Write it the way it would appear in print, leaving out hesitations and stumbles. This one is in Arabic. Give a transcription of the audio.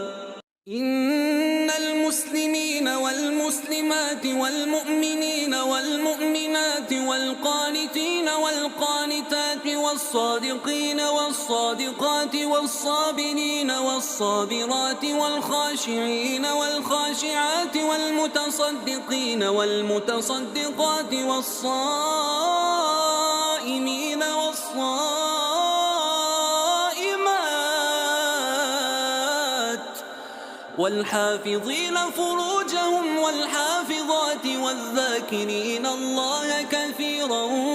إن المسلمين والمسلمات والمؤمنين والمؤمنات والقانتين والقانتات والصادقين والصادقات والصابرين والصابرات والخاشعين والخاشعات والمتصدقين والمتصدقات والصائمين والحافظين فروجهم والحافظات والذاكرين الله كثيرا